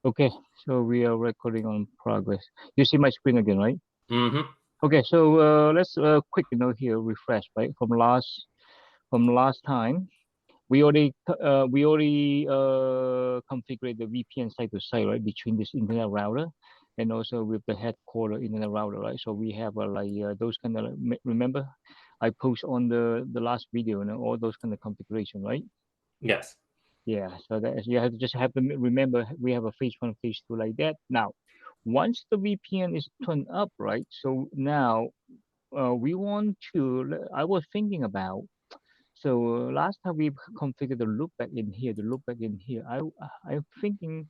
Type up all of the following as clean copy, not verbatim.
Okay, so we are recording on progress. You see my screen again, right? Mm-hmm. Okay, so let's quick here refresh, right? From last time, we already configured the VPN site to site, right, between this internet router and also with the headquarter internet router, right? So we have those kind of remember I post on the last video, all those kind of configuration, right? Yes. Yeah, so that you have to just have to remember we have a phase one, phase two like that. Now, once the VPN is turned up, right? So now we want to. I was thinking about. So last time we configured the loopback in here, the loopback in here. I'm thinking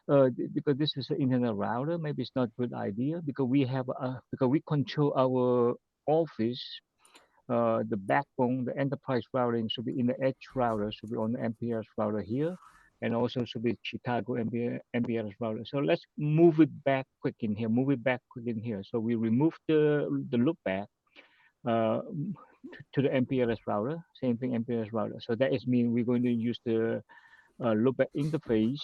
because this is an internet router, maybe it's not a good idea because because we control our office the backbone, the enterprise routing should be in the edge router, should be on the MPLS router here, and also should be Chicago MPLS router. So let's move it back quick in here, move it back quick in here. So we remove the loopback uh, to the MPLS router, same thing MPLS router. So that is mean we're going to use the loopback interface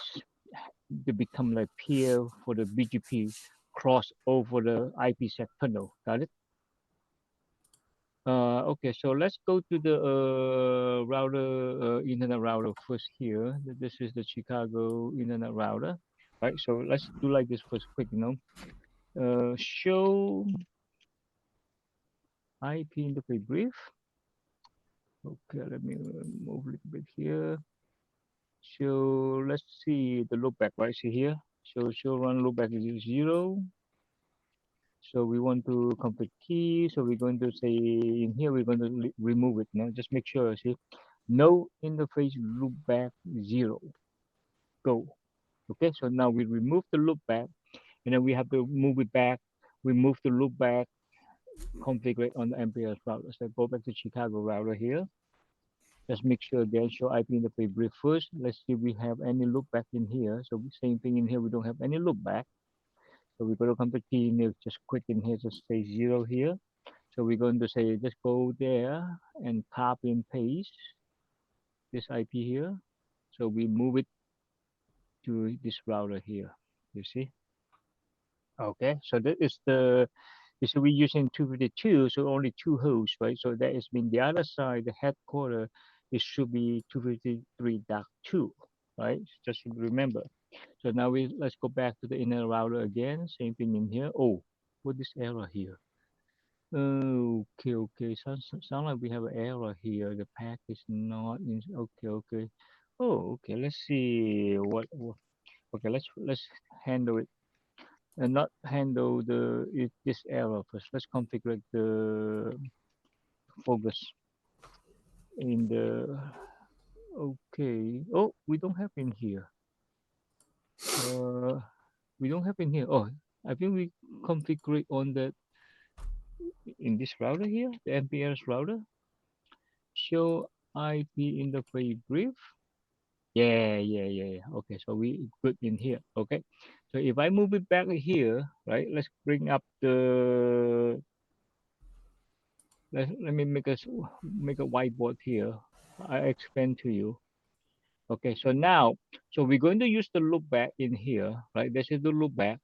to become like peer for the BGP cross over the IPsec tunnel. Got it? Okay, so let's go to the router, internet router first here. This is the Chicago internet router, right? So let's do like this first quick, show IP interface brief. Okay, let me move a little bit here. So let's see the loopback, right? See here. So show run loopback is 0. So we want to complete key. So we're going to say in here, we're going to remove it. Now just make sure, see, no interface loopback 0. Go. Okay, so now we remove the loopback and then we have to move it back. We move the loopback, configure it on the MPLS router. So go back to Chicago router here. Let's make sure again, show IP interface brief first. Let's see if we have any loopback in here. So same thing in here, we don't have any loopback. So we're going to come to key in here, just quick in here, just say 0 here. So we're going to say, just go there and copy and paste this IP here. So we move it to this router here. You see? Okay. So that is this we're using 252, so only two hosts, right? So that is mean the other side, the headquarter, it should be 253.2, right? Just remember. So now let's go back to the inner router again. Same thing in here. Oh, what is error here? Okay, okay. Sound like we have an error here. The pack is not in. Okay, okay. Oh, okay. Let's see what. Okay, let's handle it and not handle this error first. Let's configure the focus in the. Okay. Oh, we don't have in here. Uh, we don't have in here. Oh, I think we configure on the in this router here, the MPLS router. Show IP interface brief. Yeah. Okay, so we good in here. Okay, so if I move it back here, right? Let's bring up the. Let me make a whiteboard here. I explain to you. Okay, so now, so we're going to use the loopback in here, right? This is the loopback,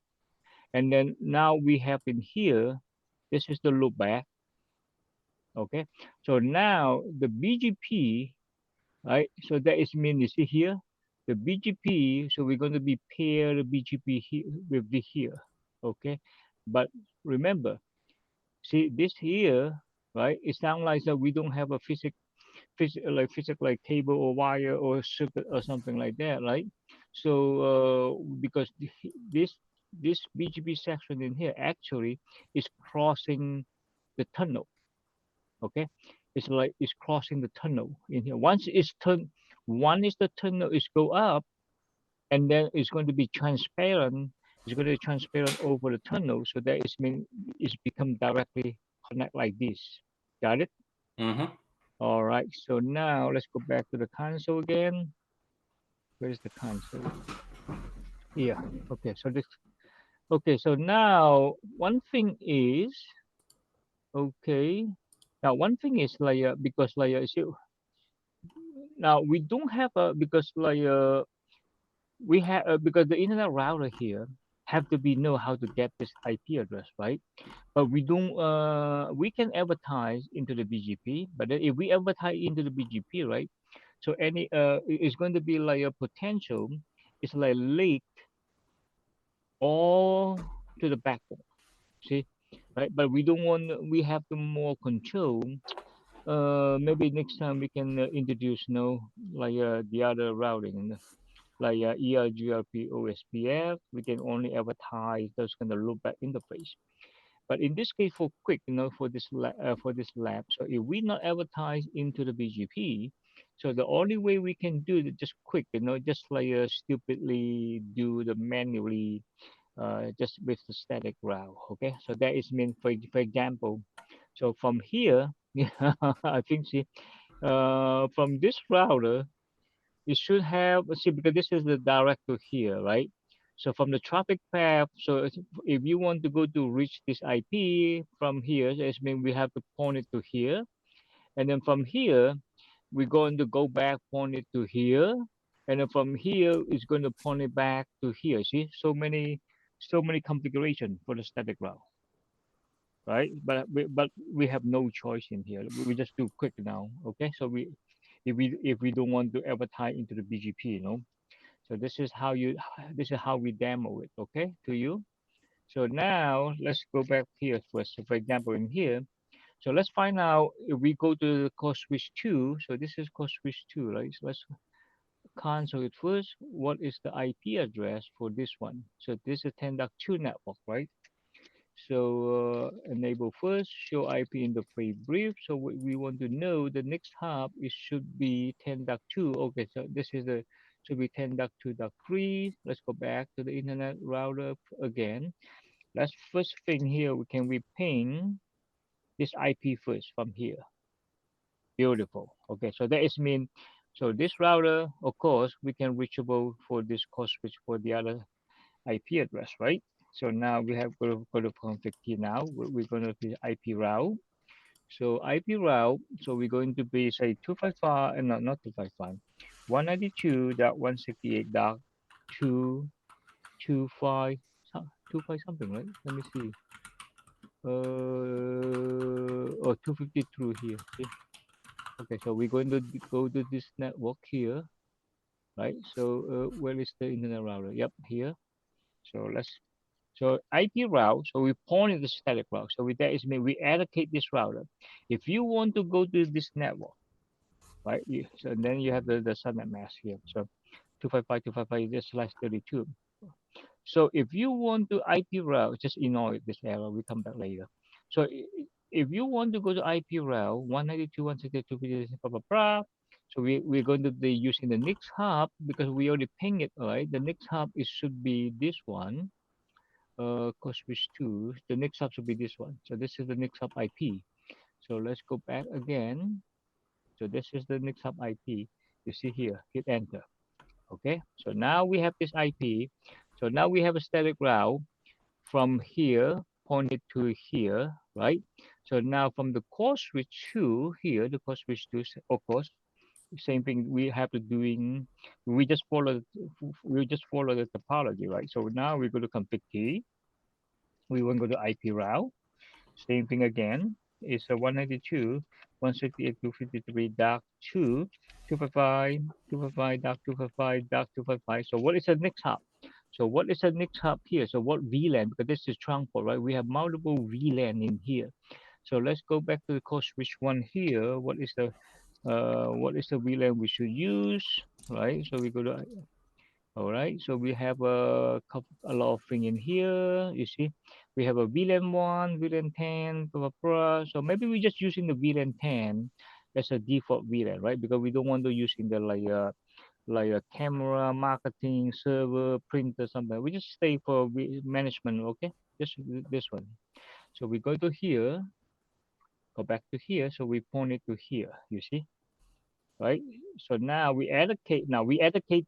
and then now we have in here. This is the loopback. Okay, so now the BGP, right? So that is mean you see here, the BGP. So we're going to be pair the BGP here with the here, okay? But remember, see this here, right? It sounds like that we don't have a physical like cable or wire or circuit or something like that, right? So because this BGP section in here actually is crossing the tunnel. Okay, it's like it's crossing the tunnel in here. Once it's turned, one is the tunnel is go up, and then it's going to be transparent. It's going to be transparent over the tunnel, so that is mean it's become directly connect like this. Got it? Mm-hmm. All right. So now let's go back to the console again. Where's the console? Yeah. Okay. So this. Okay. So now one thing is okay. Now one thing is like because like see, now we don't have a because like we have because the internet router here have to be know how to get this IP address, right? But we don't. We can advertise into the BGP, but then if we advertise into the BGP, right? So any it's going to be like a potential. It's like leak all to the backbone. See, right? But we don't want. We have to more control. Maybe next time we can introduce, like the other routing, like ERGRP OSPF. We can only advertise those kind of loopback interface. But in this case, for quick, for this lab, so if we not advertise into the BGP, so the only way we can do it just quick, just like stupidly do the manually, just with the static route. Okay, so that is mean for example, so from here, I think see, from this router, it should have, see, because this is the direct to here, right? So from the traffic path, so if you want to go to reach this IP from here, so it means we have to point it to here. And then from here, we're going to go back, point it to here. And then from here, it's going to point it back to here. See, so many configuration for the static route, right? But we have no choice in here. We just do quick now, okay? So if we don't want to ever tie into the BGP. So this is how we demo it, okay, to you. So now let's go back here first. So for example, in here, so let's find out if we go to the core switch 2. So this is core switch 2, right? So let's console it first. What is the IP address for this one? So this is 10.2 network, right? So enable first, show IP in the free brief. So we want to know the next hop, it should be 10.2. Okay, so this is the should be 10.2.3. Let's go back to the internet router again. Let's first thing here, we ping this IP first from here. Beautiful. Okay, so that is mean. So this router, of course, we can reachable for this core switch for the other IP address, right? So now we have go to config here now. We're going to be IP route. So IP route, so we're going to be say 255 and not 255, 192.168.225 25 something, right? Let me see. Oh, 250 through here. See? Okay, so we're going to go to this network here, right? So where is the internet router? Yep, here. So IP route, so we point in the static route. So with that is mean we allocate this router. If you want to go to this network, right? So then you have the subnet mask here. So 255.255 is slash 32. So if you want to IP route, just ignore this error. We come back later. So if you want to go to IP route 192.168.2.1, blah blah blah. So we're going to be using the next hub because we already ping it, right? The next hub it should be this one. Core switch 2, the next hub should be this one. So this is the next hub IP. So let's go back again. So this is the next hub IP. You see here, hit enter. Okay, so now we have this IP. So now we have a static route from here pointed to here, right? So now from the core switch 2 here, the core switch 2, of course, same thing we have to doing. We just follow the topology, right? So now we go to config key. We want to go to IP route. Same thing again. It's a 192.168.253.2, 255, 255.255.255. So what is the next hop? So what is the next hop here? So what VLAN? Because this is trunk port, right? We have multiple VLAN in here. So let's go back to the core switch 1 here. What is the VLAN we should use, right? So we go to all right, so we have a lot of thing in here. You see, we have a VLAN 1, VLAN 10, blah, blah, blah. So maybe we're just using the VLAN 10 as a default VLAN, right? Because we don't want to use in the like a camera, marketing, server, printer, something. We just stay for management, okay? Just this one. So we go to here, go back to here. So we point it to here, you see? Right? So now we allocate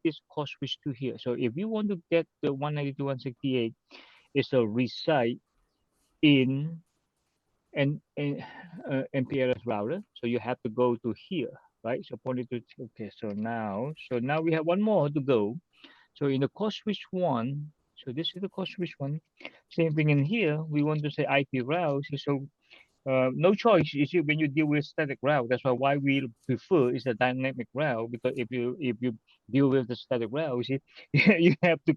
this core switch to here. So if you want to get the 192.168, it's a resite in an MPLS router. So you have to go to here, right? So point it to okay. So now we have one more to go. So in the core switch one, so this is the core switch one. Same thing in here. We want to say IP route. So no choice. You see, when you deal with static route, that's why we prefer is a dynamic route, because if you deal with the static route, you see, you have to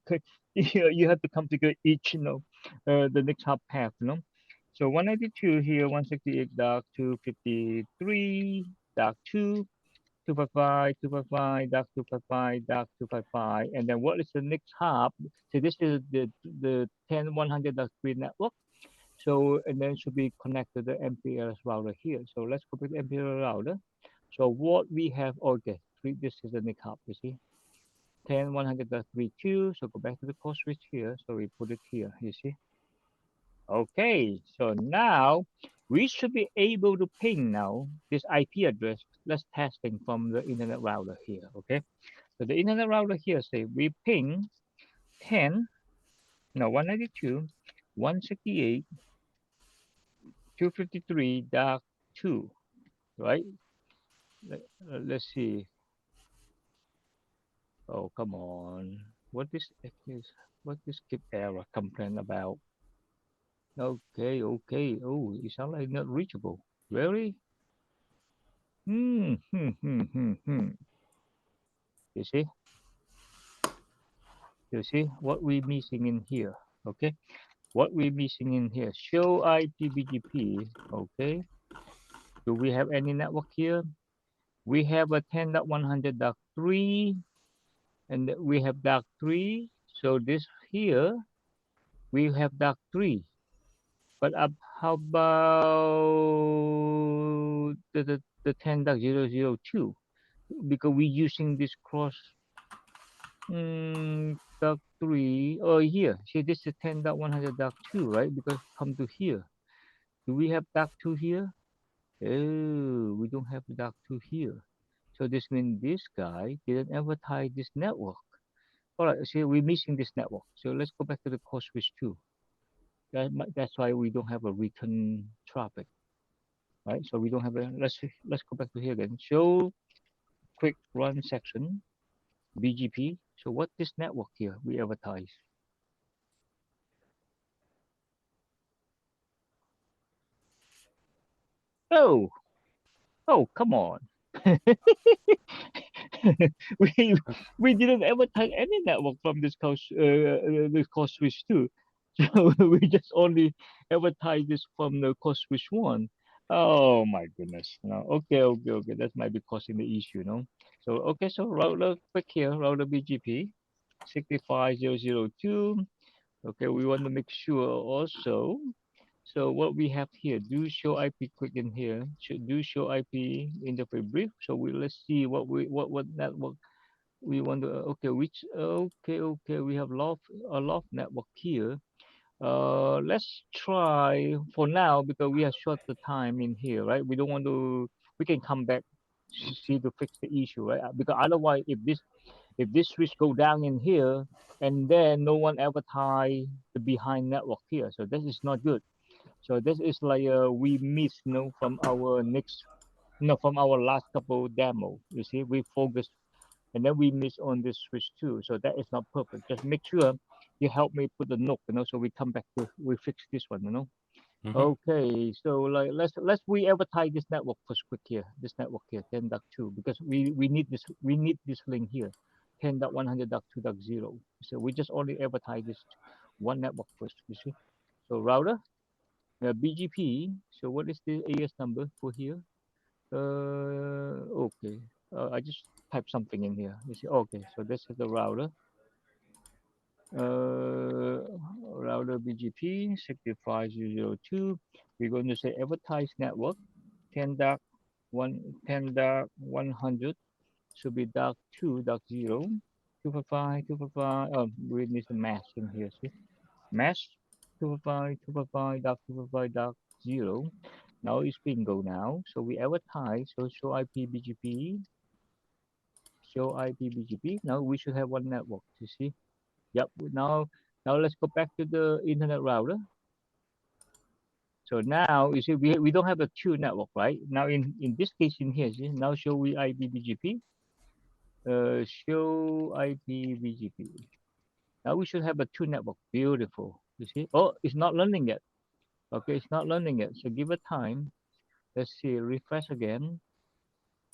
you have to configure each the next hop path, So 192 here, 168.253.2. 255, 255, dark 255, dark 255, and then what is the next hop? So this is the 10.100.3 network. So, and then should be connected to the MPLS router here. So let's go to the MPLS router. So what we have, okay, this is the next hop, you see, 10.100.32. So go back to the core switch here. So we put it here, you see. Okay, so now we should be able to ping now this IP address. Let's testing from the internet router here, okay? So the internet router here say we ping 192, 168, 253.2, right? Let's see. Oh, come on. What this keep error complain about? Okay, okay. Oh, it sounds like not reachable. Really? You see? You see what we're missing in here? Okay. What we're missing in here? Show IP BGP. Okay. Do we have any network here? We have a 10.100.3, and we have dark 3. So this here, we have dark 3. But how about the 10.002? Because we're using this cross dark 3. Oh, here. See, this is 10.100.2, right? Because come to here. Do we have dark 2 here? Oh, we don't have dark 2 here. So this means this guy didn't advertise this network. All right, see, we're missing this network. So let's go back to the core switch 2. That's why we don't have a return traffic, right? So we don't have a, let's go back to here again. Show quick run section, BGP. So what this network here we advertise? Oh, oh, come on. we we didn't advertise any network from this core switch 2. So we just only advertise this from the core switch 1. Oh my goodness. No, okay, okay, okay. That might be causing the issue, no? So okay, so router quick here, router BGP 65002. Okay, we want to make sure also. So what we have here, do show IP quick in here. Should do show IP interface brief. So let's see what network we want to. Okay, okay. We have a lot network here. Let's try for now because we have short the time in here, right? We don't want to. We can come back see to fix the issue, right? Because otherwise, if this switch go down in here and then no one advertise the behind network here, so this is not good. So this is like we miss, from our next, from our last couple demo. You see, we focus and then we miss on this switch too. So that is not perfect. Just make sure you help me put the note, so we come back to we fix this one. Okay, so like let's re-advertise this network first quick here. This network here, 10.2, because we need this link here, 10.100.2.0. So we just only advertise this one network first. You see, so router. BGP. So what is the AS number for here? Okay. I just type something in here. You see, okay. So this is the router. Router BGP 65002. We're going to say advertise network 10.100 should be dark 2.0 255 255. We need the mask in here. See, mask 255 dark 255 dark 0. Now it's bingo now. So we advertise. So show IP BGP. Show IP BGP. Now we should have one network. You see. Yep. Now let's go back to the internet router. So now you see we don't have a two network, right? Now in this case in here, see, now show we IP BGP. Show IP BGP. Now we should have a two network. Beautiful. You see? Oh, it's not learning yet. Okay, it's not learning yet. So give it time. Let's see. Refresh again.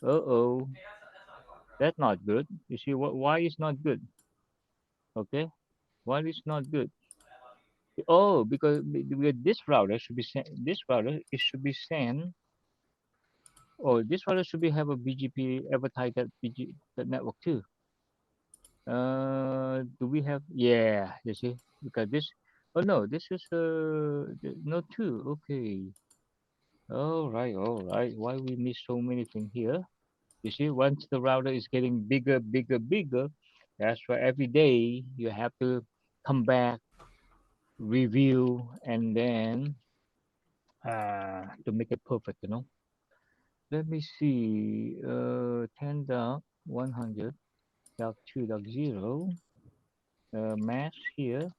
Uh-oh. That's not good. You see what? Why it's not good? Okay. Why it's not good? Oh, because this router should be sent. This router it should be sent. Oh, this router should be have a BGP advertised at BG that network too. Do we have? Yeah, you see, because this. Oh no, this is no two. Okay. All right, all right. Why we miss so many things here? You see, once the router is getting bigger, bigger, bigger, that's why every day you have to come back, review, and then to make it perfect. Let me see. 10.100.2.0. Mask here.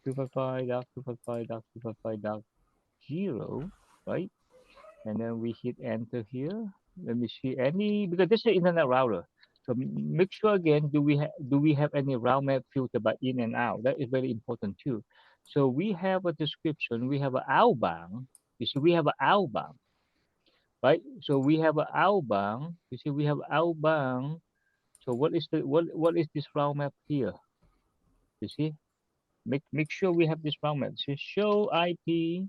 255.255.255.0, right? And then we hit enter here. Let me see any because this is an internet router. So make sure again, do we have any route map filter by in and out? That is very important too. So we have a description. We have an outbound. You see, we have an outbound, right? So we have an outbound. You see, we have outbound. So what is this route map here? You see, make sure we have this route map. So show IP,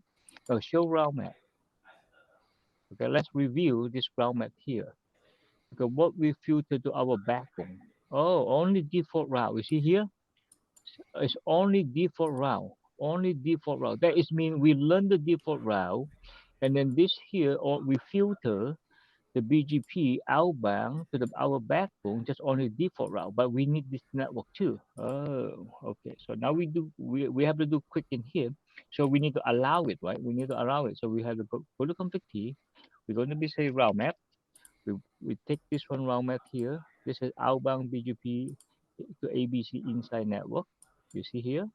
show route map. Okay, let's review this route map here. Okay, what we filter to our backbone. Oh, only default route. You see here? It's only default route. Only default route. That is mean we learn the default route, and then this here, or we filter the BGP outbound to our backbone, just only default route. But we need this network too. Oh, okay. So now we have to do quick in here. So we need to allow it, right? We need to allow it. So we have to go to config T. We're going to be say route map. We take this one route map here. This is outbound BGP to ABC inside network. You see here,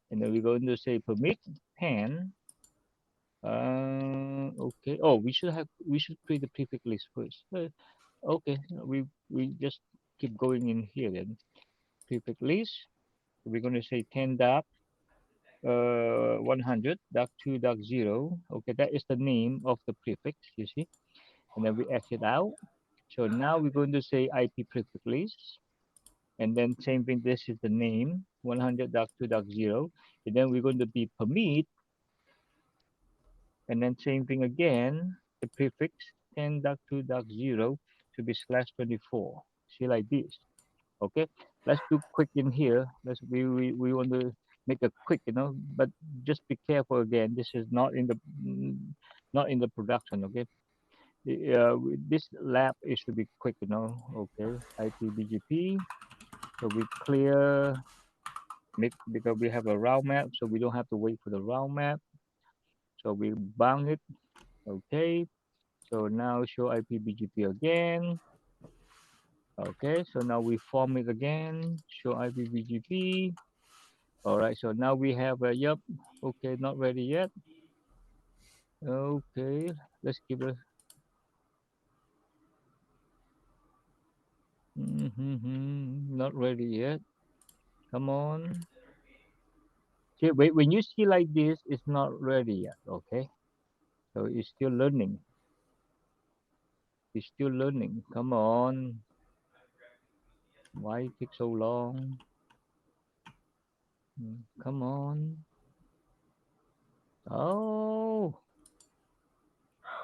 and then we're going to say permit 10. Okay. Oh, we should create the prefix list first. Okay, we just keep going in here then. Prefix list. We're going to say 10 dot 100 dot 2 dot 0. Okay, that is the name of the prefix. You see, and then we exit out. So now we're going to say IP prefix list, and then same thing. This is the name 100.2.0, and then we're going to be permit, and then same thing again. The prefix 10.2.0 to be /24. See like this. Okay, let's do quick in here. We want to make a quick, but just be careful again. This is not in the production. Okay, this lab it should be quick. Okay, IPBGP. So we clear because we have a route map, so we don't have to wait for the route map. So we bound it. Okay. So now show IPBGP again. Okay. So now we form it again. Show IPBGP. All right. So now we have a yep. Okay. Not ready yet. Okay. Let's give it. Not ready yet. Come on. See, wait. When you see like this, it's not ready yet. Okay. So it's still learning. It's still learning. Come on. Why it take so long? Come on. Oh,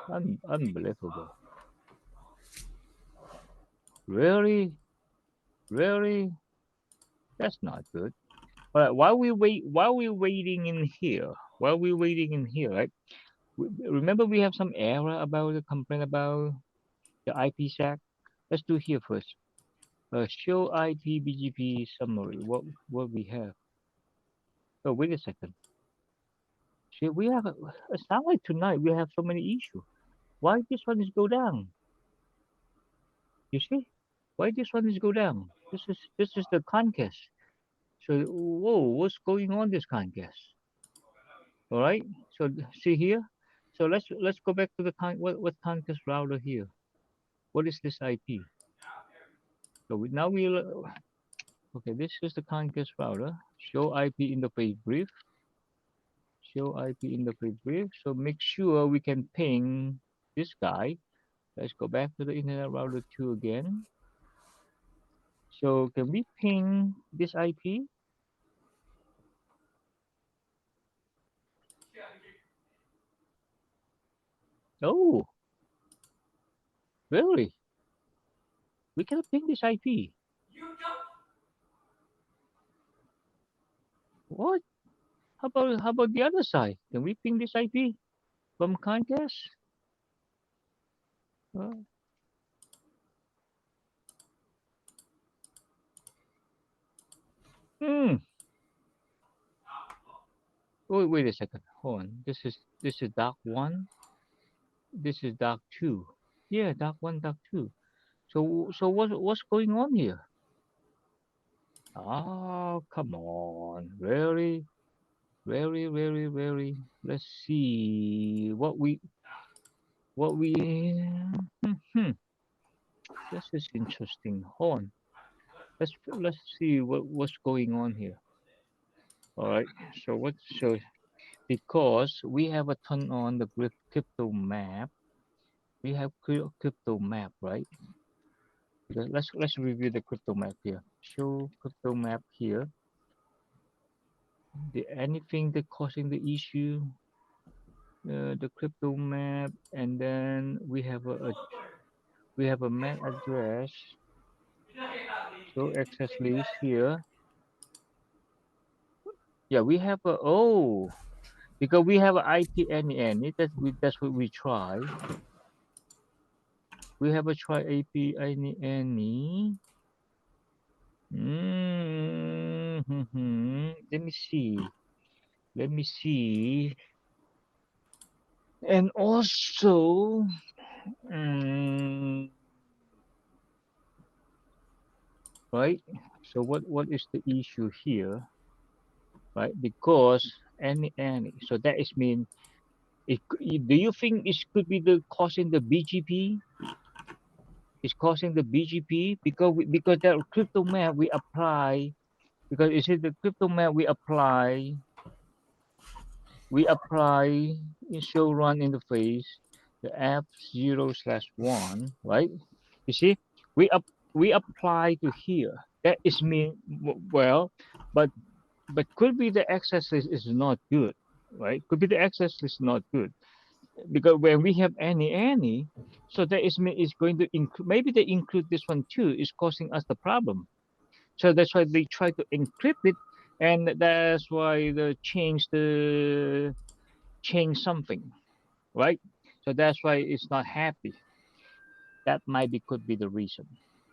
unbelievable. Really? Really? That's not good. All right, while we're waiting in here, right? Remember we have some error about the complaint about the IPsec. Let's do here first. Show IP BGP summary. What we have? Oh, wait a second. See, we have it sounds like tonight we have so many issues. Why this one is go down? You see? Why this one is go down? This is the Comcast. So whoa, what's going on this Comcast? All right. So see here. So let's go back to the what Comcast router here. What is this IP? So now we'll, okay, this is the comcast router. Show IP interface brief. Show IP interface brief. So make sure we can ping this guy. Let's go back to the internet router 2 again. So can we ping this IP? Oh, really? We cannot ping this IP. What? How about the other side? Can we ping this IP from Comcast? Hmm. Wait a second. Hold on. This is dark 1. This is dark 2. Yeah, dark 1, dark 2. So what's going on here? Oh, come on. Very, very, very, very. Let's see what we. Hmm. This is interesting. Hold on. Let's see what's going on here. All right. So because we have a turn on the crypto map. We have crypto map, right? Let's review the crypto map here. Show crypto map here. Anything that causing the issue? The crypto map, and then we have a MAC address. Show access list here. Yeah, we have a because we have an IP any. That's what we try. We have a try IP any. Let me see. Let me see. And also, right? So what is the issue here, right? Because any. So that is mean. Do you think it could be the causing the BGP? It's causing the BGP because that crypto map we apply because you see the crypto map we apply in show run interface the F0/1, right? You see, we apply to here. That is mean well, but could be the access list is not good, right? Could be the access list not good because when we have any, so that is going to include maybe they include this one too is causing us the problem. So that's why they try to encrypt it, and that's why they change something, right? So that's why it's not happy. That could be the reason.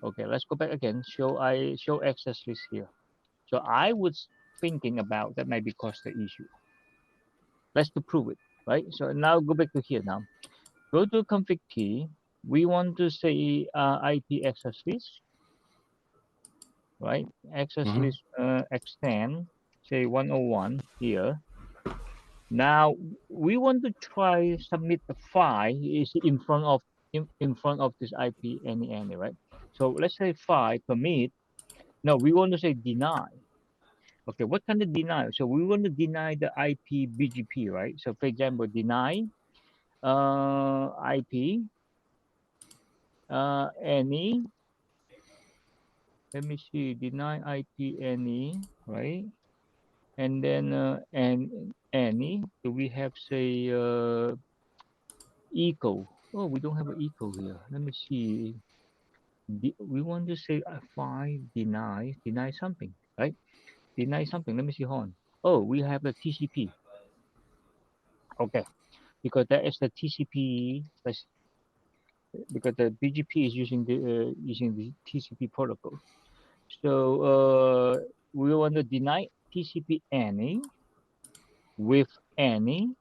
Okay, let's go back again. Show access list here. So I was thinking about that might be cause the issue. Let's to prove it, right? So now go back to here now. Go to config key. We want to say IP access list, right? Access list extend, say 101 here. Now we want to try submit the file is in front of this IP any, right? So let's say file permit. No, we want to say deny. Okay, what kind of deny? So we want to deny the IP BGP, right? So for example, deny IP any. Let me see, deny IP any, right? And then and any. Do we have say echo? Oh, we don't have an echo here. Let me see. We want to say file deny something, right? Deny something. Let me see. Hold on. Oh, we have the TCP. Okay, because that is the TCP. Because the BGP is using the TCP protocol. So we want to deny TCP any with any,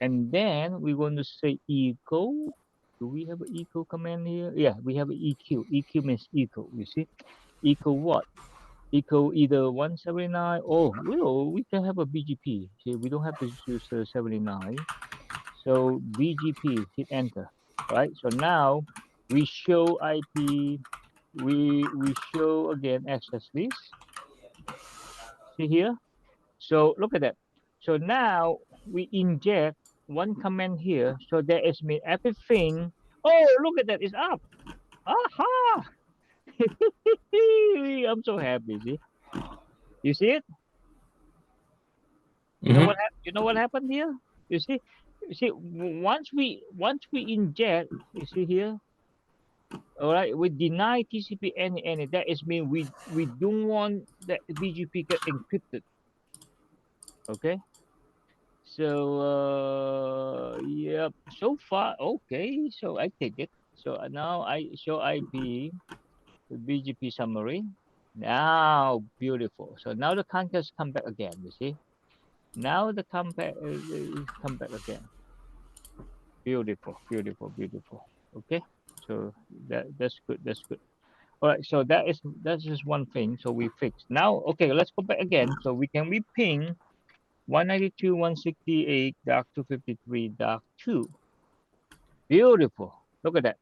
and then we want to say echo. Do we have an echo command here? Yeah, we have an EQ. EQ means echo. You see, echo what? Echo either 179 or we can have a BGP. See, we don't have to use 79. So BGP, hit enter. Right. So now we show IP we show again access list. See here. So look at that. So now we inject one command here. So there is mean everything. Oh, look at that. It's up. Aha! I'm so happy. See, you see it? You know Mm-hmm. what? You know what happened here? You see? You see? Once we inject, you see here. All right, we deny TCP any. That is mean we don't want the BGP get encrypted. Okay. So yeah. So far, okay. So I take it. So now I show IP BGP summary. Now beautiful. So now the context come back again. You see? Now the come back again. Beautiful, beautiful, beautiful. Okay. So that's good. That's good. All right. So that's just one thing. So we fixed. Now, okay. Let's go back again. So we can ping 192.168.253.2. Beautiful. Look at that.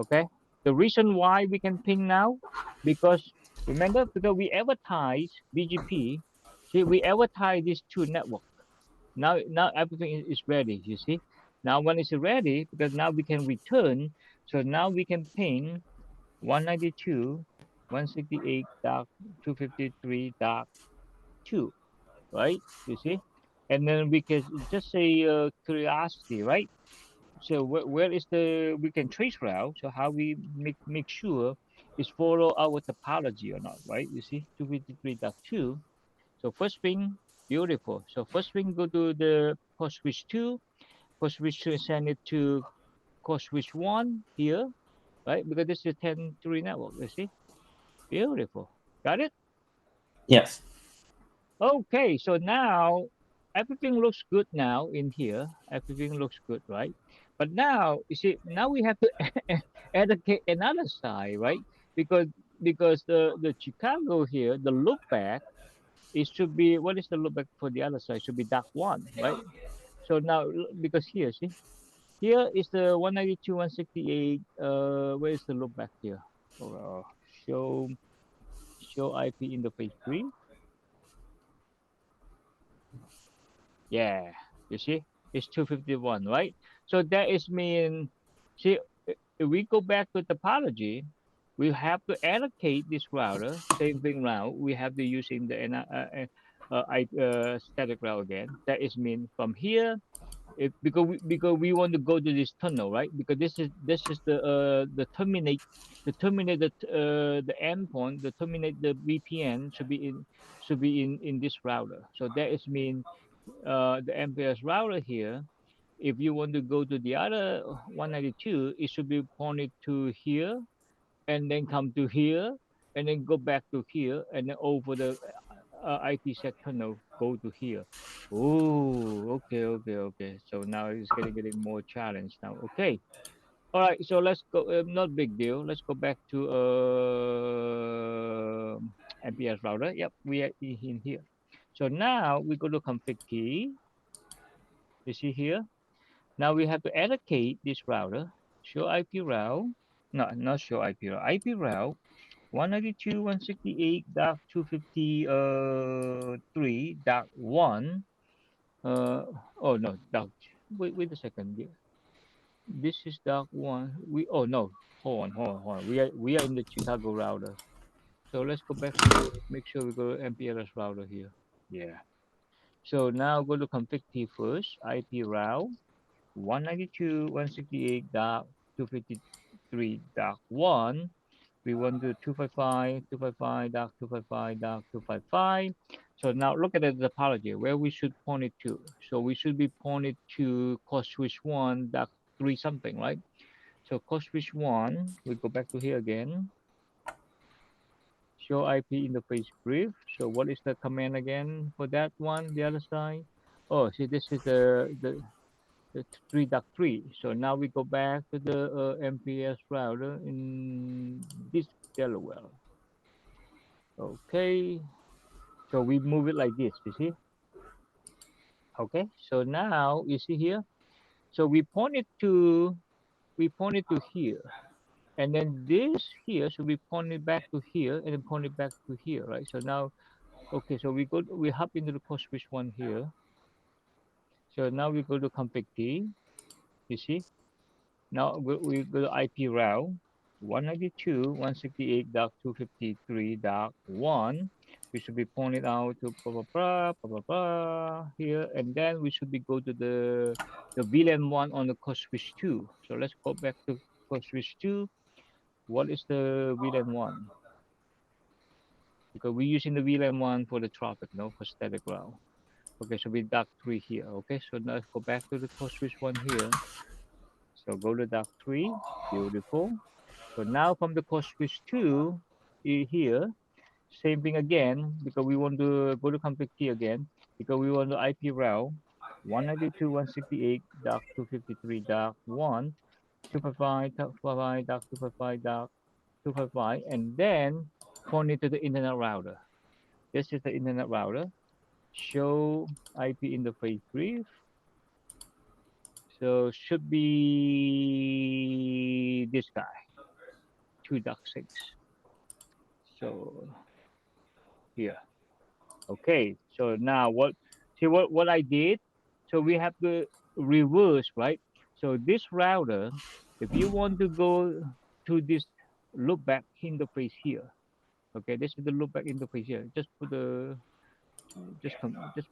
Okay. The reason why we can ping now, because remember, because we advertise BGP. See, we advertise these two network. Now everything is ready. You see. Now when it's ready, because now we can return. So now we can ping 192.168.253.2. Right? You see. And then we can just say curiosity, right? So where is the we can trace route? So how we make sure is follow our topology or not, right? You see, 253.2. So first thing, beautiful. So first thing, go to the core switch 2, core switch 2, send it to core switch 1 here, right? Because this is a 10-3 network. You see, beautiful. Got it? Yes. Okay, so now everything looks good now in here. Everything looks good, right? But now you see, now we have to educate another side, right? Because the Chicago here, the loopback, it should be what is the loopback for the other side? Should be dark one, right? So now because here, see, here is the 192.168. Where is the loopback here? Uh, show show IP interface brief. Yeah, you see, it's 251, right? So that is mean, see, if we go back to topology, we have to allocate this router, same thing route. We have to using the static route again. That is mean from here, because we want to go to this tunnel, right? Because this is the endpoint, the terminate the VPN should be in this router. So that is mean the MPLS router here, if you want to go to the other 192, it should be pointed to here and then come to here and then go back to here and then over the IPsec tunnel go to here. Oh, okay, okay, okay. So now it's getting more challenge now. Okay. All right. So let's go. Not big deal. Let's go back to MPLS router. Yep, we are in here. So now we go to config key. You see here. Now we have to allocate this router. Show IP route. No, not show IP route. IP route 192.168.253.1. Oh no, dark. Wait a second. This is dark one. Oh no, hold on. We are in the Chicago router. So let's go back to make sure we go to MPLS router here. Yeah. So now go to config T first. IP route 192.168.253.1. We want to 255, 255.255.255. So now look at the topology where we should point it to. So we should be pointed to core switch 1.3 something, right? So core switch 1, we go back to here again. Show IP interface brief. So what is the command again for that one, the other side? Oh, see, this is the 3.3. So now we go back to the MPLS router in this Delaware. Okay. So we move it like this, you see? Okay. So now you see here. So we point it to here. And then this here should be pointed back to here and then pointed back to here, right? So now, okay, so we hop into the core switch 1 here. So now we go to config key, you see? Now we go to IP route 192.168.253.1. We should be pointed out to blah blah blah blah blah blah here, and then we should be go to the VLAN 1 on the core switch 2. So let's go back to core switch 2. What is the VLAN 1? Because we're using the VLAN 1 for the traffic, no, for static route. Okay, so we dock 3 here. Okay, so now let's go back to the core switch 1 here. So go to dock 3. Beautiful. So now from the core switch 2 here, same thing again, because we want to go to config key again, because we want the IP route 192.168.253.1, 255.255.255, and then point it to the internet router. This is the internet router. Show IP interface brief. So should be this guy, 2.6. So here. Okay. So now what I did? So we have to reverse, right? So this router, if you want to go to this loopback interface here, okay, this is the loopback interface here. Just put the just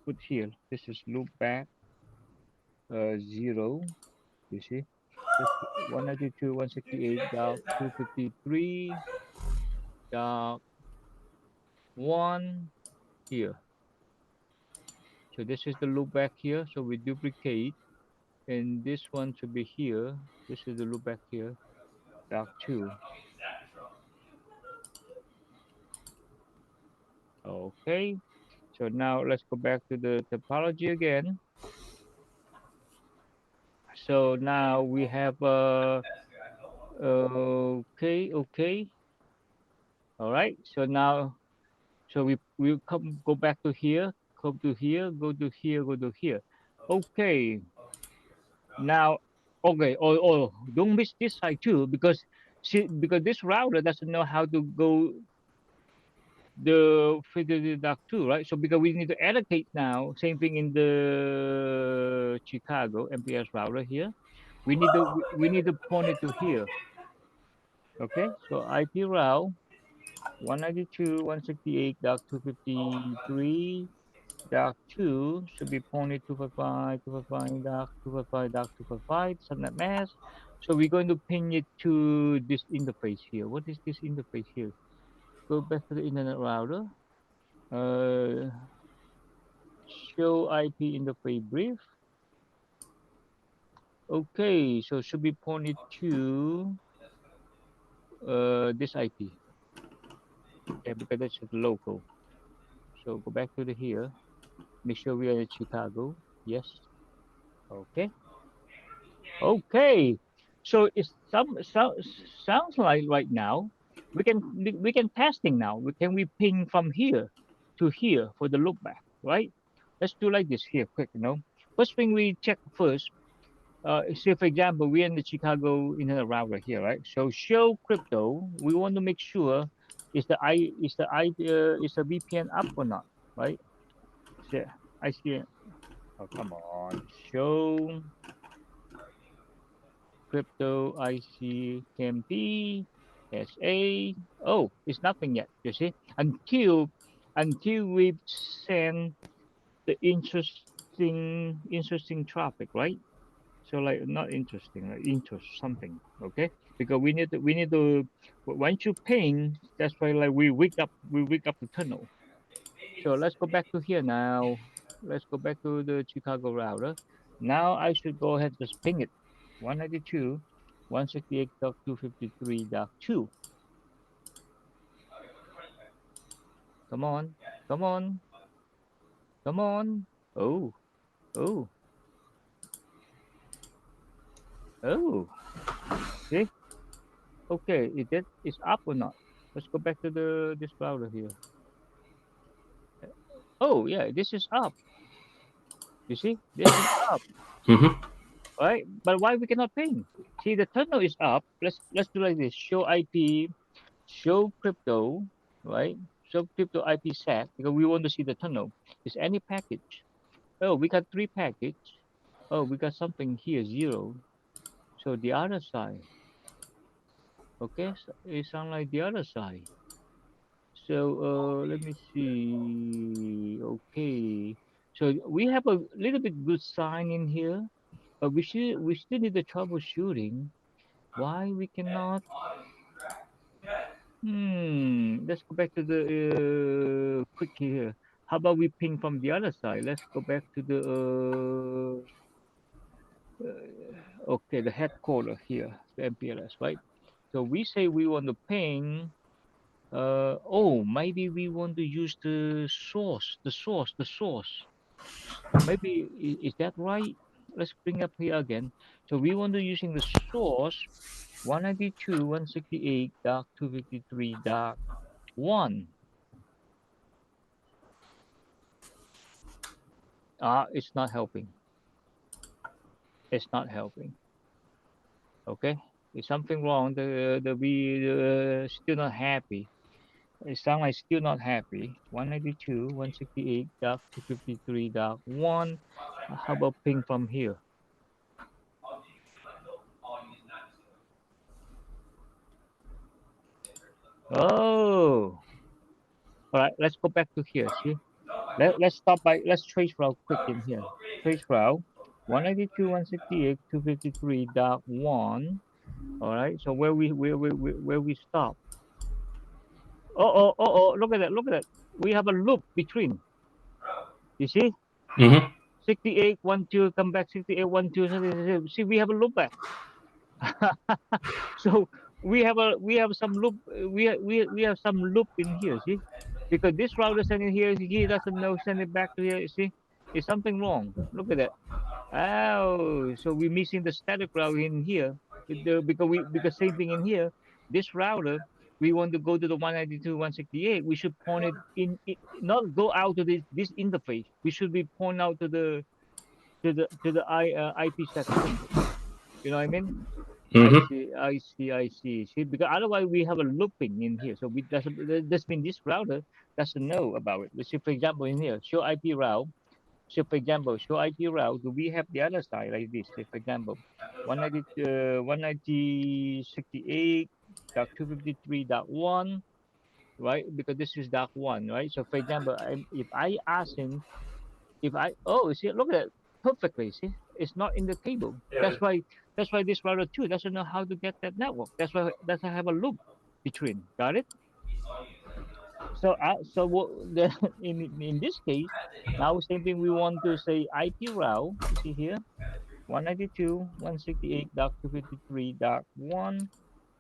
put here. This is loopback 0. You see, just 192.168.253.1 here. So this is the loopback here. So we duplicate, and this one should be here. This is the loopback here, dark 2. Okay. So now let's go back to the topology again. So now we have okay. All right. So now, so we go back to here, come to here, go to here, go to here. Okay. Now, okay. Oh, don't miss this side too, because because this router doesn't know how to go the fidelity duct too, right? So because we need to allocate now, same thing in the Chicago MPLS router here. We need to point it to here. Okay, so IP route 192.168.253.2 should be pointed 255, 255, subnet mask. So we're going to ping it to this interface here. What is this interface here? Go back to the internet router. Show IP interface brief. Okay, so should be pointed to this IP. Okay, because that's local. So go back to the here. Make sure we are in Chicago. Yes. Okay. Okay. So it sounds like right now we can testing now. We ping from here to here for the loopback, right? Let's do like this here, quick. First thing we check first. Say for example, we're in the Chicago internet router here, right? So show crypto. We want to make sure is the VPN up or not, right? So I see. Oh, come on. Show crypto IC KMP SA. Oh, it's nothing yet. You see, until we send the interesting traffic, right? So like not interesting, like interest something, okay? Because we need to once you ping, that's why like we wake up the tunnel. So let's go back to here now. Let's go back to the Chicago router. Now I should go ahead and just ping it. 192.168.253.2. Come on, come on, come on. Oh, oh, oh. See? Okay, is up or not? Let's go back to this router here. Oh yeah, this is up. You see, this is up. Mm-hmm. right? But why we cannot ping? See, the terminal is up. Let's do like this. Show IP, show crypto, right? Show crypto IPsec because we want to see the tunnel. Is any package? Oh, we got 3 package. Oh, we got something here 0. So the other side. Okay, so it sounds like the other side. So let me see. Okay, so we have a little bit good sign in here, but we still need the troubleshooting. Why we cannot? Let's go back to the quick here. How about we ping from the other side? Let's go back to the okay, the headquarter here, the MPLS, right? So we say we want to ping. Oh, maybe we want to use the source. Maybe is that right? Let's bring up here again. So we want to using the source 192.168.253.1. It's not helping. It's not helping. Okay, is something wrong? The we still not happy. It sounds like still not happy. 192.168.253.1. How about ping from here? Oh, all right. Let's go back to here. See, let's stop by. Let's trace route quick in here. Trace route 192.168.253.1. All right. So where we stop? Oh! Look at that! Look at that! We have a loop between. You see? Mm-hmm. 68, 12, come back, 68, 12. See, we have a loop back. So we have some loop. We have some loop in here. See, because this router sending here, he doesn't know send it back to here. See, is something wrong? Look at that. Oh, so we're missing the static route in here. Because same thing in here. This router, we want to go to the 192.168. We should point it not go out to this interface. We should be point out to the IPsec ping. You know what I mean? I Mm-hmm. see, I see, I see. See, because otherwise we have a looping in here. So we doesn't mean this router doesn't know about it. Let's see, for example, in here, show IP route. So for example, show IP route, do we have the other side like this? Say, for example, 192.168.253.1, right? Because this is dot one, right? So for example, if I ask him, see, look at it perfectly. See, it's not in the table. That's why this router 2 doesn't know how to get that network. That's why I have a loop between. Got it? So what the in this case, now same thing we want to say IP route. You see here, 192.168.253.1,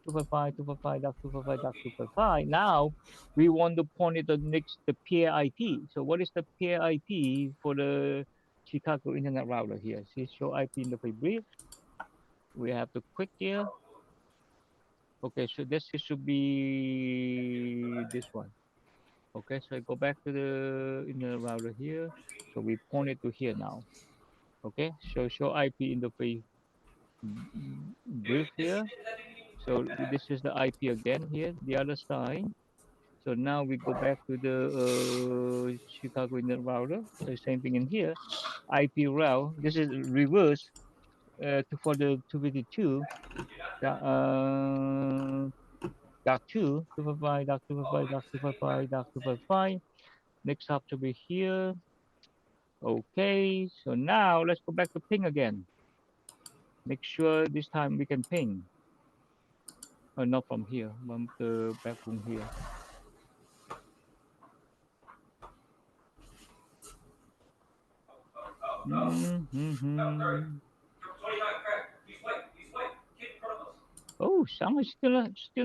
255.255.255.255. Now we want to point it to next the peer IP. So what is the peer IP for the Chicago Internet router here? See, show IP interface brief. We have to click here. Okay, so this should be this one. Okay, so I go back to the internet router here. So we point it to here now. Okay, so show IP interface brief here. So this is the IP again here, the other side. So now we go back to the Chicago Internet router. So same thing in here. IP route. This is reverse for the 252. Dot 2, 255, dot 255, dot 255, dot 255. Next up to be here. Okay, so now let's go back to ping again. Make sure this time we can ping. Oh, not from here, from the back from here. Mm-hmm. Oh, someone still